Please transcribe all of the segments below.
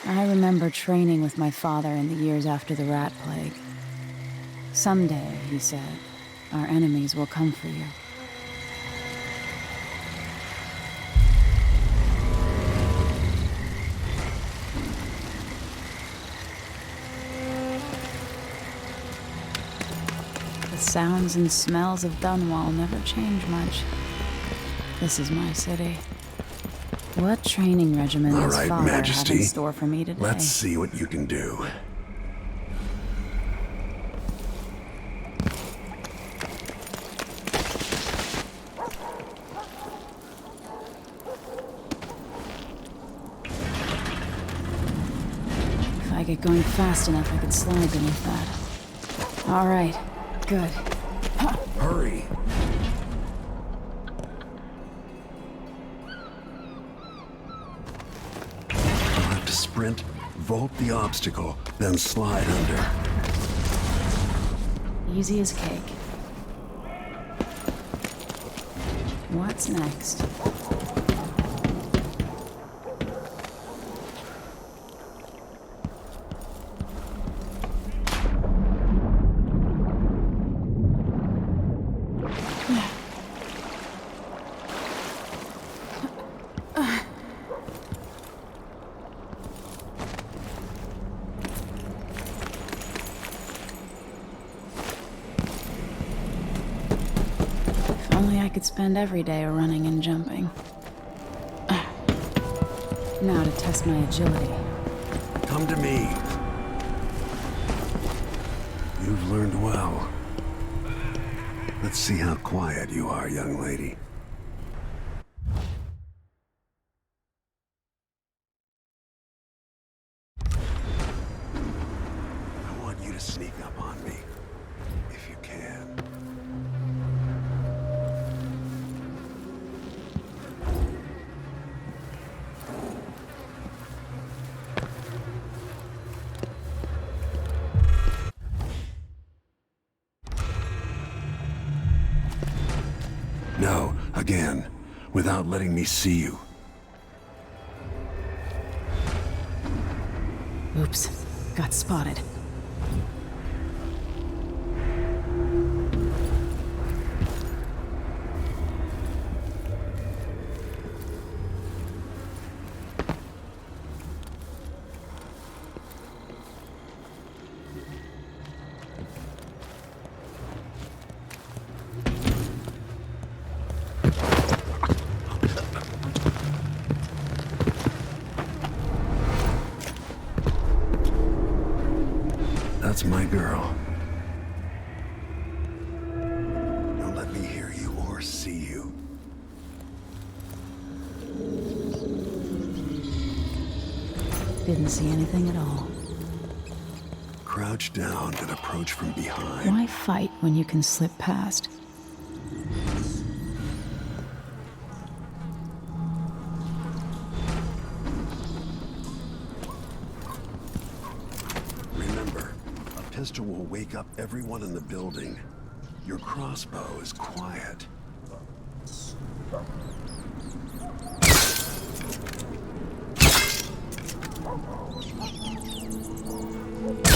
I remember training with my father in the years after the rat plague. Someday, he said, our enemies will come for you. The sounds and smells of Dunwall never change much. This is my city. What training regimen All does right, father Majesty. have in store for me today? Let's see what you can do. If I get going fast enough, I could slide beneath that. All right, good. Hurry! You'll have to sprint, vault the obstacle, then slide under. Easy as cake. What's next? If only I could spend every day running and jumping. Now to test my agility. Come to me. You've learned well. Let's see how quiet you are, young lady. I want you to sneak up on me, if you can. No, again, without letting me see you. Oops, got spotted. That's my girl. Don't let me hear you or see you. Didn't see anything at all. Crouch down and approach from behind. Why fight when you can slip past? Remember, a pistol will wake up everyone in the building. Your crossbow is quiet. Perfect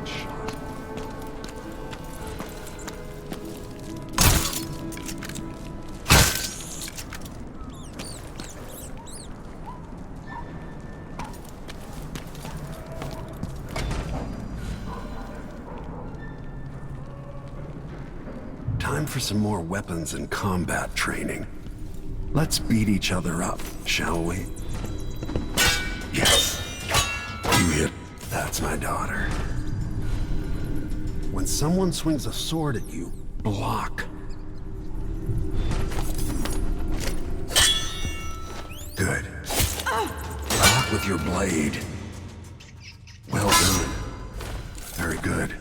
shot. Time for some more weapons and combat training. Let's beat each other up, shall we? Yes. You hit. That's my daughter. When someone swings a sword at you, block. Good. Block with your blade. Well done. Very good.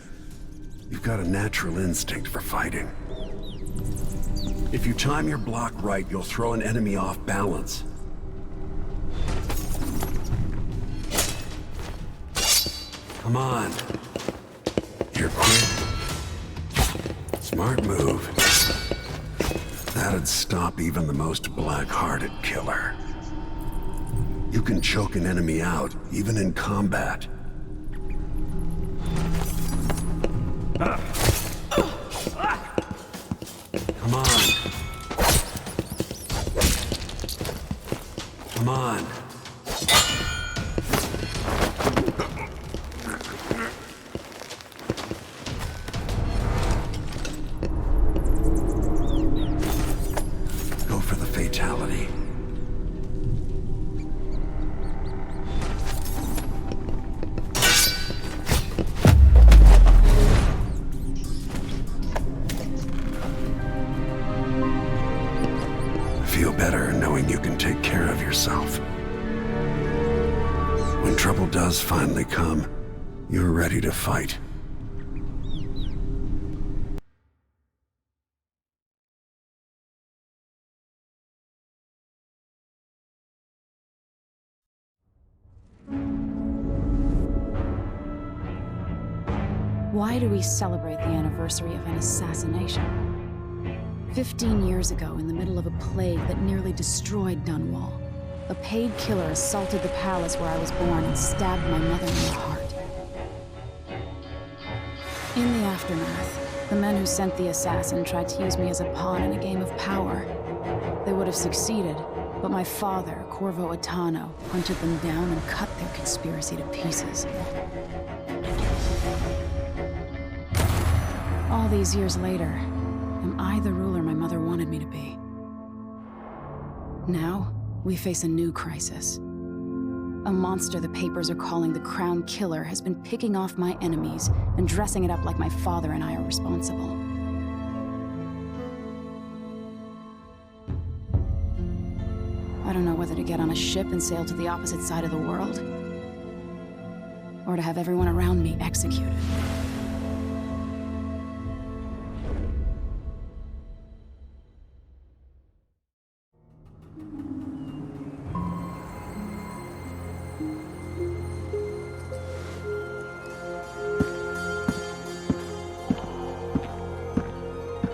You've got a natural instinct for fighting. If you time your block right, you'll throw an enemy off balance. Come on. You're quick, Smart move. That'd stop even the most black-hearted killer. You can choke an enemy out, even in combat. Come on. Come on. Go for the fatality. Feel better knowing you can take care of yourself. When trouble does finally come, you're ready to fight. Why do we celebrate the anniversary of an assassination? 15 years ago, in the middle of a plague that nearly destroyed Dunwall, a paid killer assaulted the palace where I was born and stabbed my mother in the heart. In the aftermath, the men who sent the assassin tried to use me as a pawn in a game of power. They would have succeeded, but my father, Corvo Attano, hunted them down and cut their conspiracy to pieces. All these years later, am I the ruler my mother wanted me to be? Now, we face a new crisis. A monster the papers are calling the Crown Killer has been picking off my enemies and dressing it up like my father and I are responsible. I don't know whether to get on a ship and sail to the opposite side of the world, or to have everyone around me executed.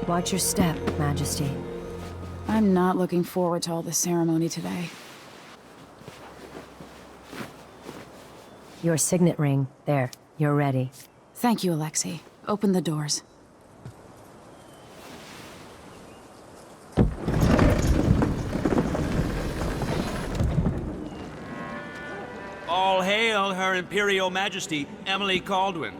Watch your step, Majesty. I'm not looking forward to all the ceremony today. Your signet ring. There, you're ready. Thank you, Alexei. Open the doors. All hail Her Imperial Majesty, Emily Caldwin.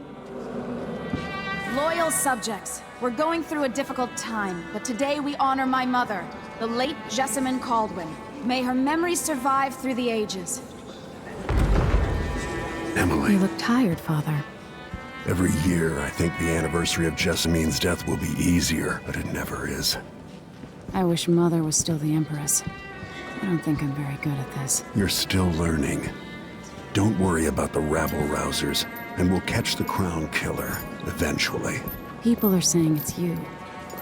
Loyal subjects, we're going through a difficult time, but today we honor my mother, the late Jessamine Caldwin. May her memory survive through the ages. Emily. You look tired, Father. Every year, I think the anniversary of Jessamine's death will be easier, but it never is. I wish Mother was still the Empress. I don't think I'm very good at this. You're still learning. Don't worry about the rabble-rousers, and we'll catch the Crown Killer, eventually. People are saying it's you.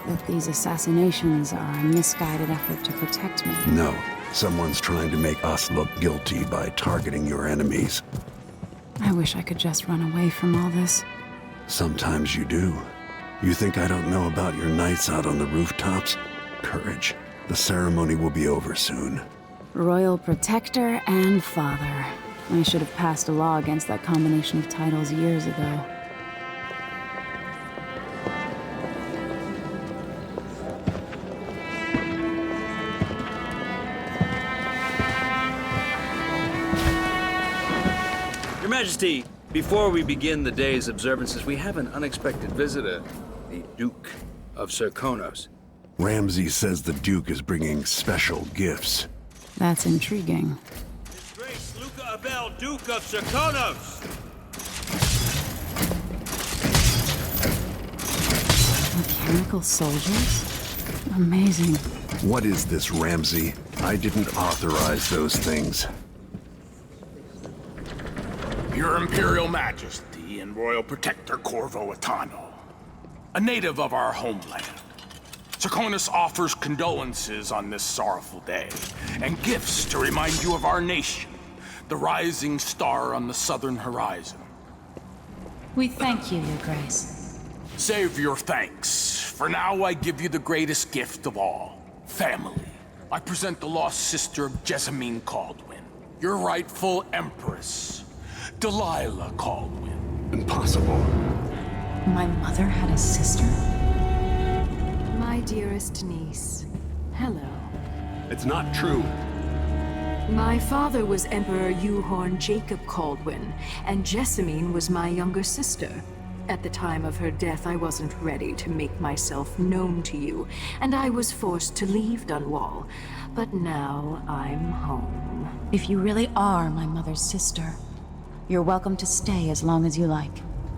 That these assassinations are a misguided effort to protect me. No, someone's trying to make us look guilty by targeting your enemies. I wish I could just run away from all this. Sometimes you do. You think I don't know about your nights out on the rooftops? Courage. The ceremony will be over soon. Royal Protector and Father. I should have passed a law against that combination of titles years ago. Your Majesty, before we begin the day's observances, we have an unexpected visitor, the Duke of Serkonos. Ramsay says the Duke is bringing special gifts. That's intriguing. His Grace Luca Abel, Duke of Serkonos! Mechanical soldiers? Amazing. What is this, Ramsay? I didn't authorize those things. Your Imperial Majesty and Royal Protector Corvo Attano, a native of our homeland. Serkonos offers condolences on this sorrowful day, and gifts to remind you of our nation, the rising star on the southern horizon. We thank you, Your Grace. Save your thanks. For now, I give you the greatest gift of all. Family. I present the lost sister of Jessamine Caldwin. Your rightful empress. Delilah Caldwin. Impossible. My mother had a sister? My dearest niece. Hello. It's not true. My father was Emperor Euhorn Jacob Caldwin, and Jessamine was my younger sister. At the time of her death, I wasn't ready to make myself known to you, and I was forced to leave Dunwall. But now I'm home. If you really are my mother's sister, you're welcome to stay as long as you like.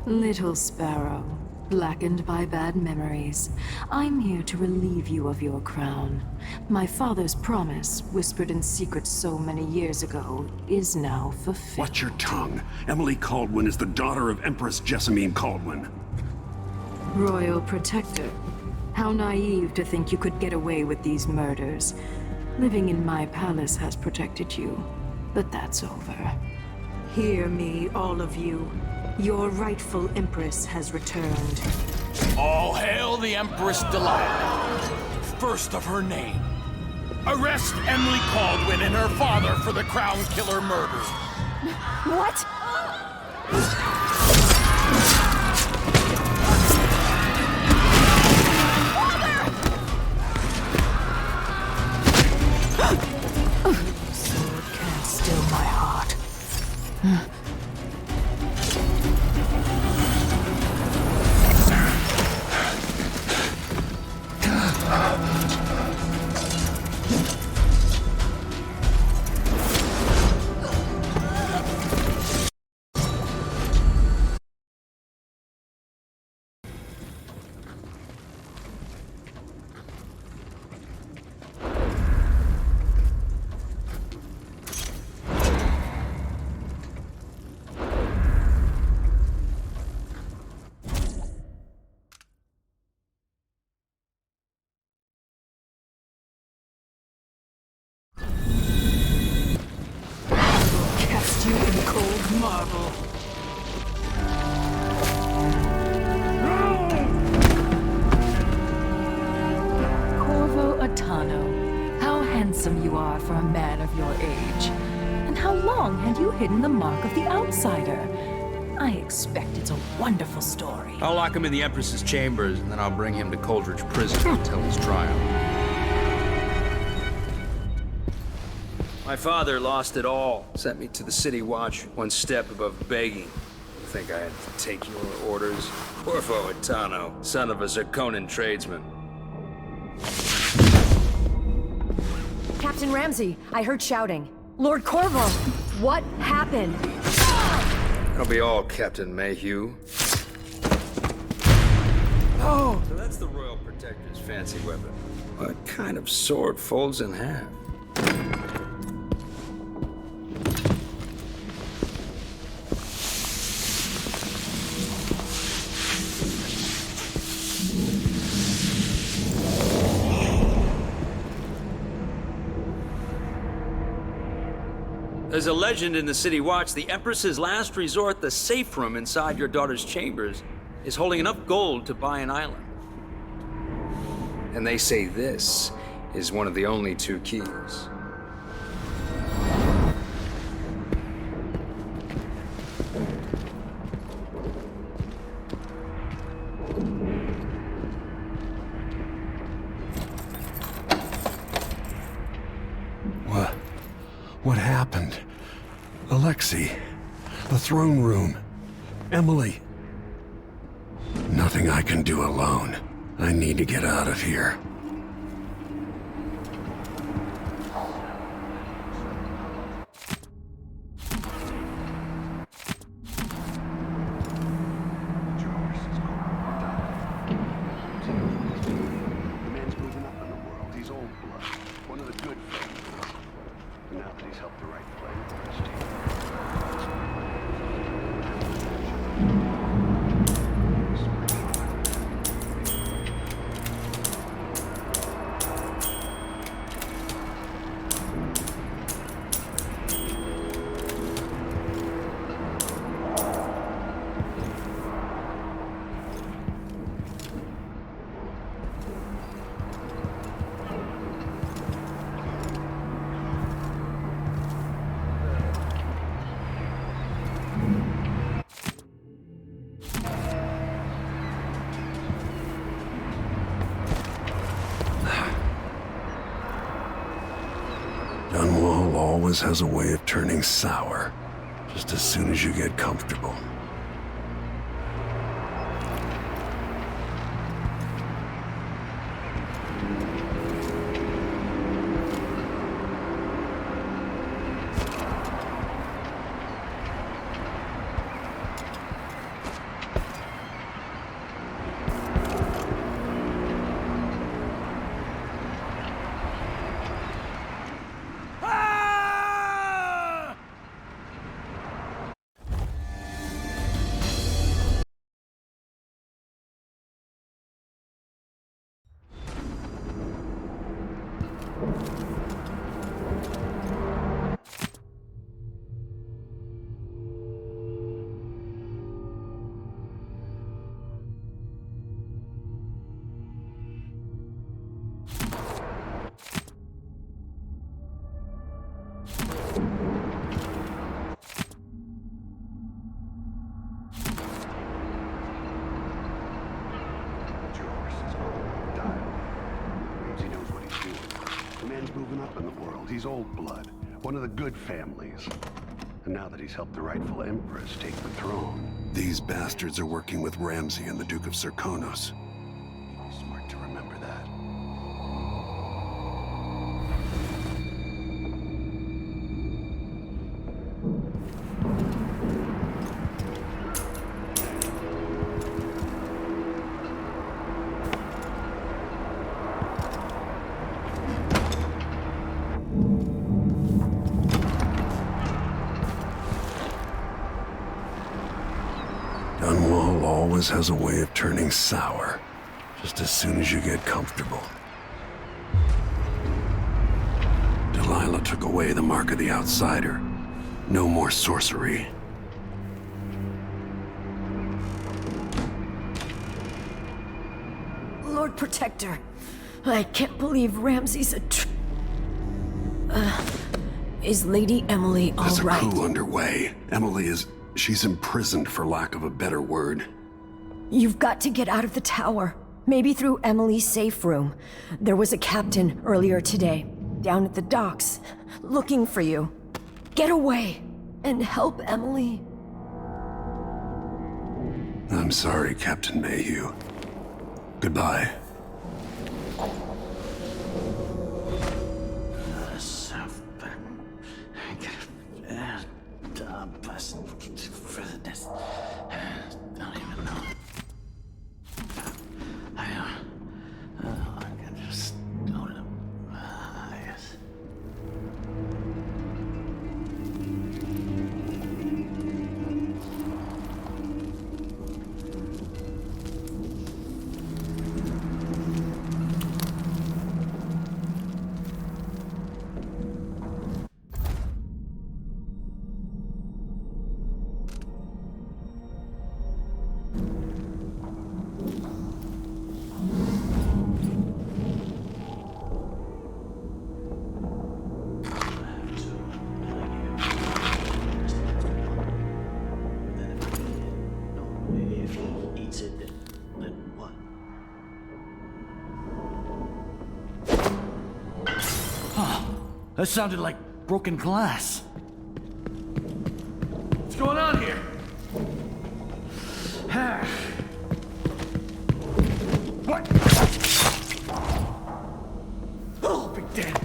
Little Sparrow, blackened by bad memories, I'm here to relieve you of your crown. My father's promise, whispered in secret so many years ago, is now fulfilled. Watch your tongue. Emily Caldwin is the daughter of Empress Jessamine Caldwin. Royal Protector. How naive to think you could get away with these murders. Living in my palace has protected you, but that's over. Hear me, all of you. Your rightful Empress has returned. All hail the Empress Delilah, first of her name. Arrest Emily Caldwin and her father for the Crown Killer murder. What? Sword can't still my heart. Cast you in cold marble. Corvo Atano, how handsome you are for a man of your age. And how long had you hidden the mark of the outsider? I expect it's a wonderful story. I'll lock him in the Empress's chambers, and then I'll bring him to Coldridge Prison until his trial. My father lost it all. Sent me to the City Watch, one step above begging. Think I had to take your orders? Corvo Atano, son of a Zirconan tradesman. Captain Ramsey, I heard shouting. Lord Corvo, what happened? That'll be all, Captain Mayhew. Oh! So that's the Royal Protector's fancy weapon. What kind of sword folds in half? There's a legend in the City Watch, the Empress's last resort, the safe room inside your daughter's chambers, is holding enough gold to buy an island. And they say this is one of the only two keys. What happened? Alexei, the throne room, Emily. Nothing I can do alone. I need to get out of here. The man's moving up in the world. He's old blood. One of the good folk. Now that he's helped the right play for his team. always has a way of turning sour, just as soon as you get comfortable. Moving up in the world. He's old blood, one of the good families. And now that he's helped the rightful Empress take the throne... These bastards are working with Ramsay and the Duke of Serkonos. Smart to remember that. Dunwall always has a way of turning sour, just as soon as you get comfortable. Delilah took away the mark of the outsider. No more sorcery. Lord Protector, I can't believe Ramsay's is Lady Emily all There's a right? coup underway. She's imprisoned for lack of a better word. You've got to get out of the tower. Maybe through Emily's safe room. There was a captain earlier today, down at the docks, looking for you. Get away and help Emily. I'm sorry, Captain Mayhew. Goodbye. Don't even know. I can just go to I guess. That sounded like broken glass. What's going on here? What? I'll be dead.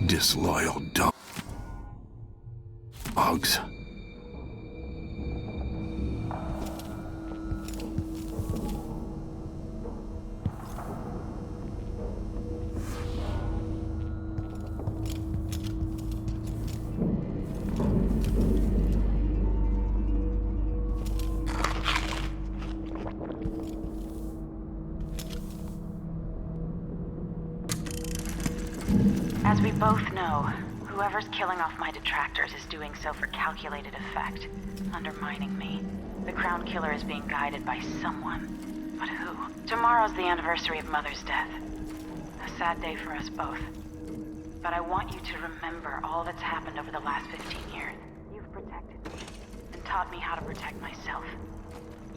Disloyal dogs. As we both know, whoever's killing off my detractors is doing so for calculated effect, undermining me. The Crown Killer is being guided by someone. But who? Tomorrow's the anniversary of Mother's death. A sad day for us both. But I want you to remember all that's happened over the last 15 years. You've protected me, and taught me how to protect myself.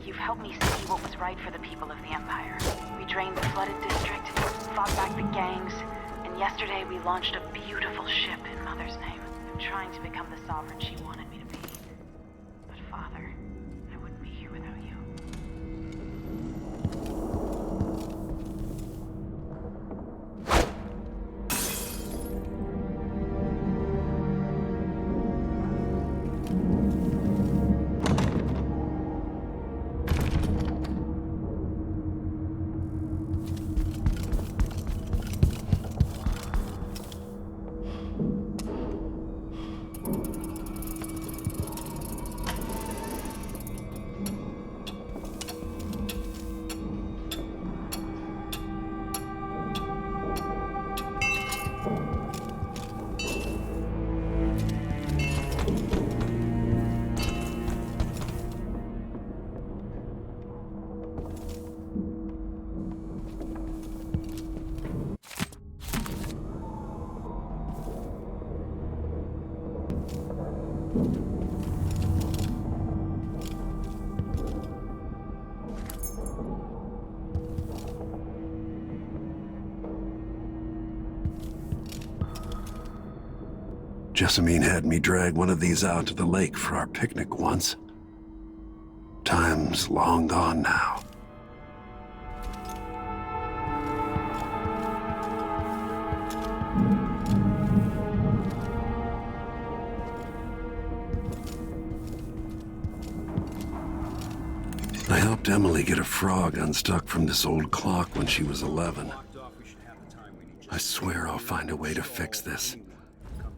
You've helped me see what was right for the people of the Empire. We drained the flooded district, fought back the gangs, and yesterday we launched a beautiful ship in Mother's name. I'm trying to become the sovereign she wanted me to be. But Father, I wouldn't be here without you. Jessamine had me drag one of these out to the lake for our picnic once. Time's long gone now. I helped Emily get a frog unstuck from this old clock when she was 11. I swear I'll find a way to fix this.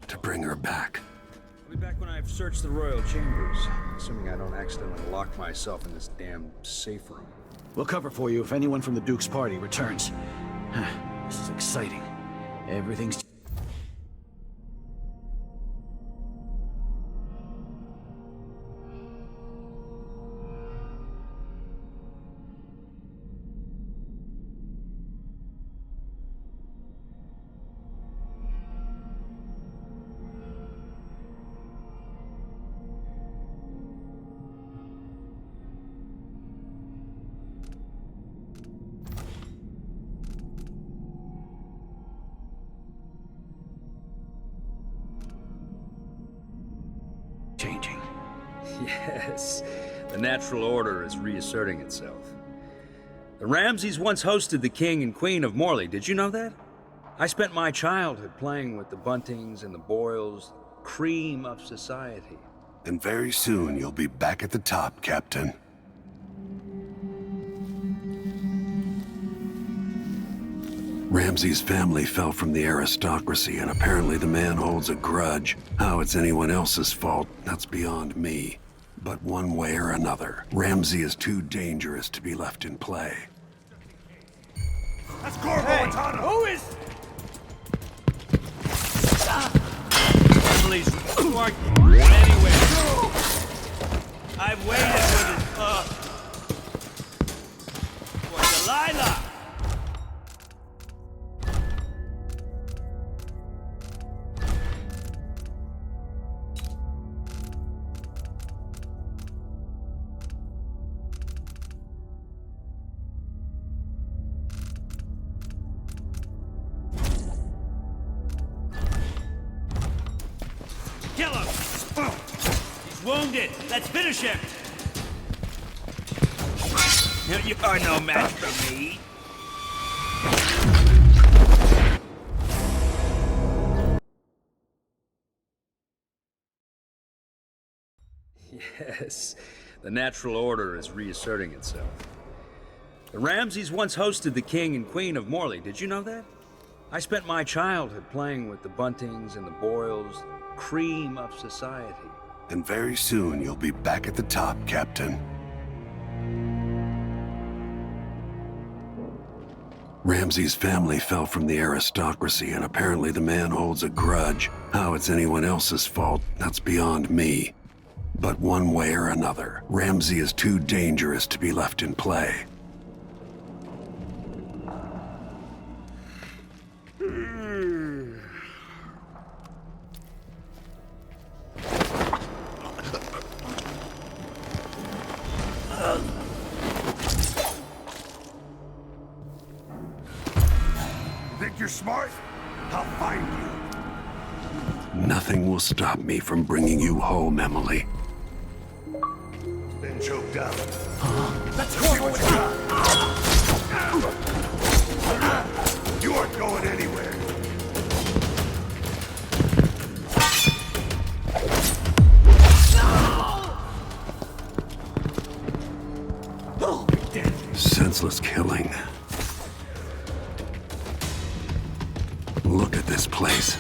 To bring her back. I'll be back when I've searched the royal chambers. Assuming I don't accidentally lock myself in this damn safe room. We'll cover for you if anyone from the Duke's party returns. This is exciting. Everything's... changing. Yes, the natural order is reasserting itself. The Ramseys once hosted the King and Queen of Morley, did you know that? I spent my childhood playing with the Buntings and the Boyles, cream of society. And very soon you'll be back at the top, Captain. Ramsey's family fell from the aristocracy, and apparently the man holds a grudge. How it's anyone else's fault, that's beyond me. But one way or another, Ramsey is too dangerous to be left in play. That's Corvo Atano! Who is... Emily's anyway. I've waited for Delilah! Kill him! He's wounded! Let's finish him! You are no match for me! Yes, the natural order is reasserting itself. The Ramseys once hosted the King and Queen of Morley, did you know that? I spent my childhood playing with the Buntings and the Boyles, cream of society. And very soon you'll be back at the top, Captain. Ramsey's family fell from the aristocracy, and apparently the man holds a grudge. How it's anyone else's fault, that's beyond me. But one way or another, Ramsey is too dangerous to be left in play. Think you're smart? I'll find you. Nothing will stop me from bringing you home, Emily. Been choked out. Let's see what you got. You aren't going anywhere. Senseless killing. Look at this place.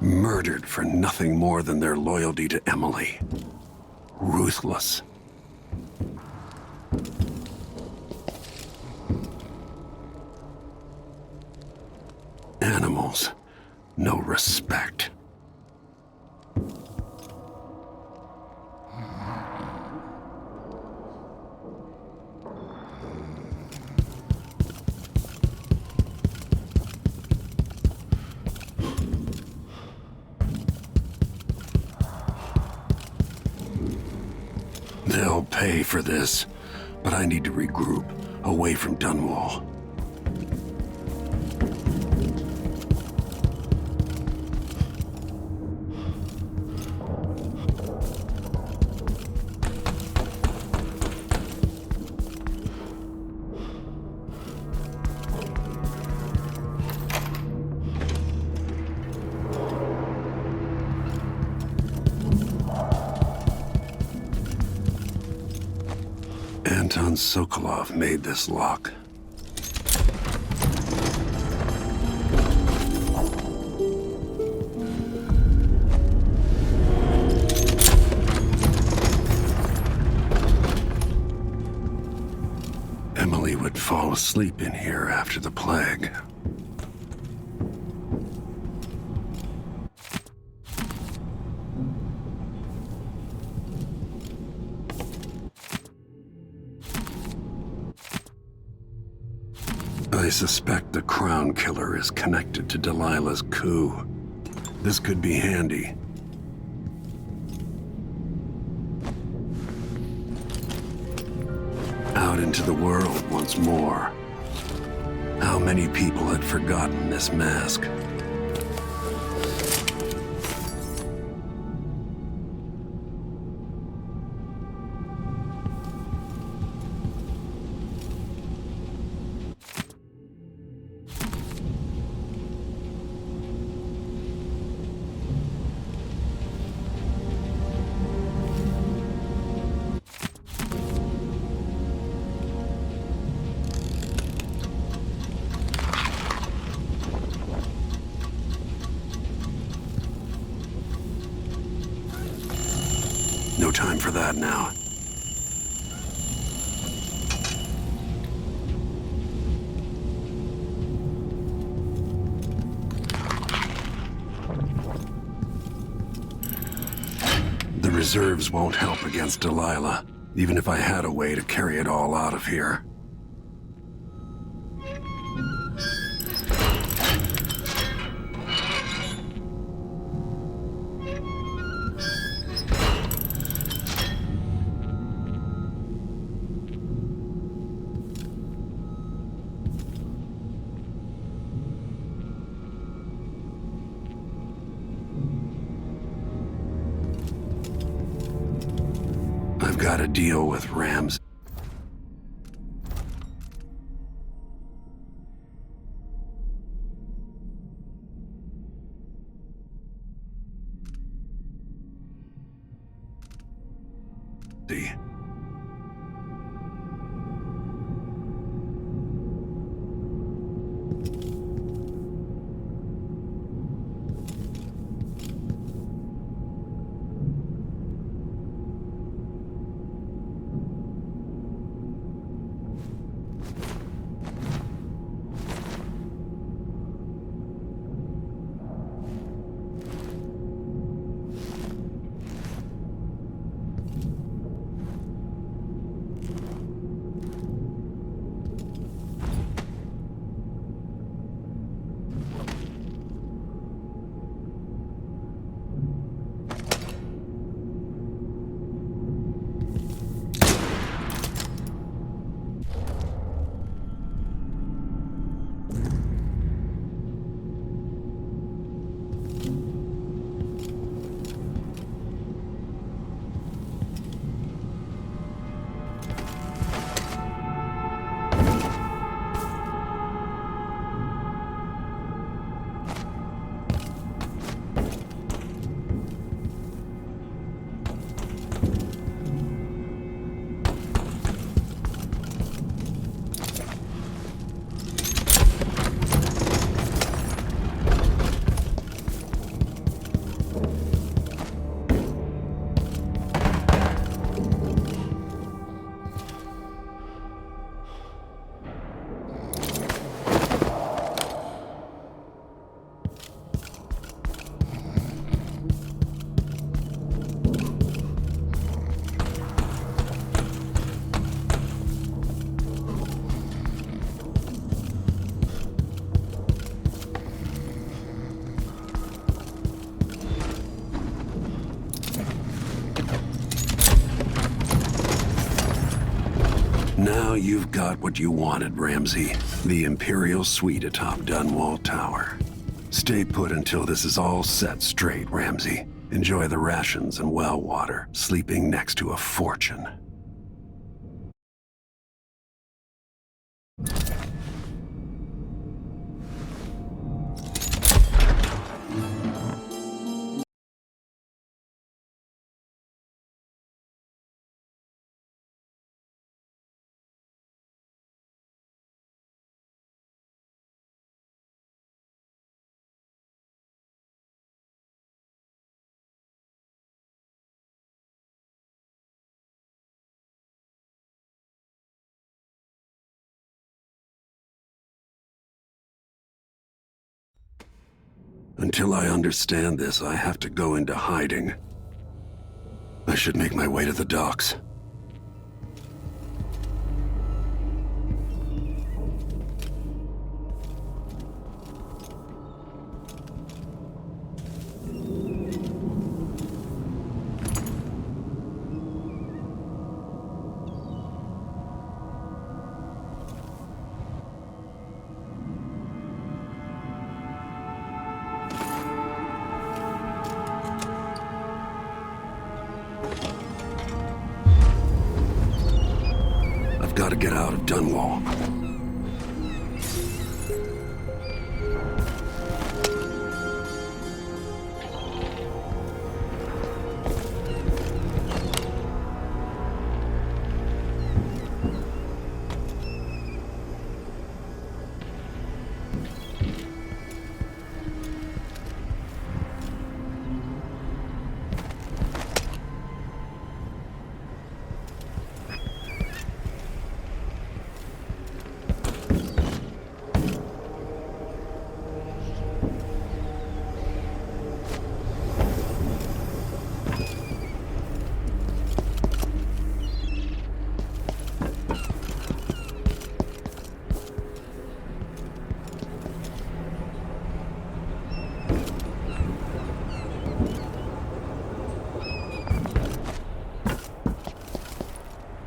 Murdered for nothing more than their loyalty to Emily. Ruthless. Animals. No respect. They'll pay for this, but I need to regroup, away from Dunwall. Anton Sokolov made this lock. Emily would fall asleep in here after the plague. I suspect the Crown Killer is connected to Delilah's coup. This could be handy. Out into the world once more. How many people had forgotten this mask? No time for that now. The reserves won't help against Delilah, even if I had a way to carry it all out of here. I've got to deal with Rams. Now you've got what you wanted, Ramsey. The Imperial Suite atop Dunwall Tower. Stay put until this is all set straight, Ramsey. Enjoy the rations and well water, sleeping next to a fortune. Until I understand this, I have to go into hiding. I should make my way to the docks. I've got to get out of Dunwall.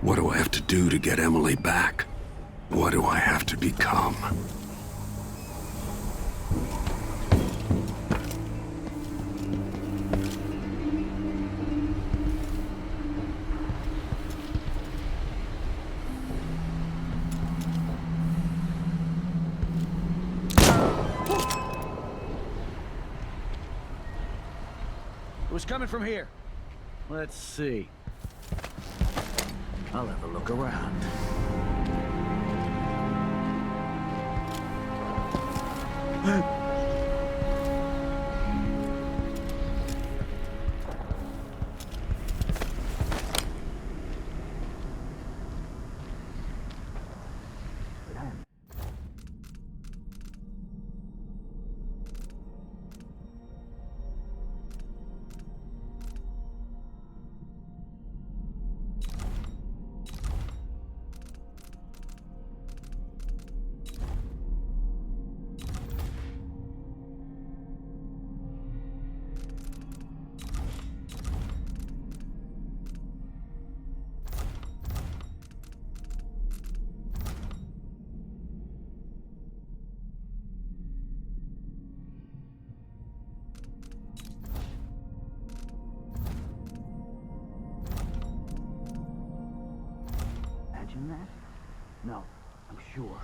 What do I have to do to get Emily back? What do I have to become? It was coming from here. Let's see. I'll have a look around. Imagine that? No, I'm sure.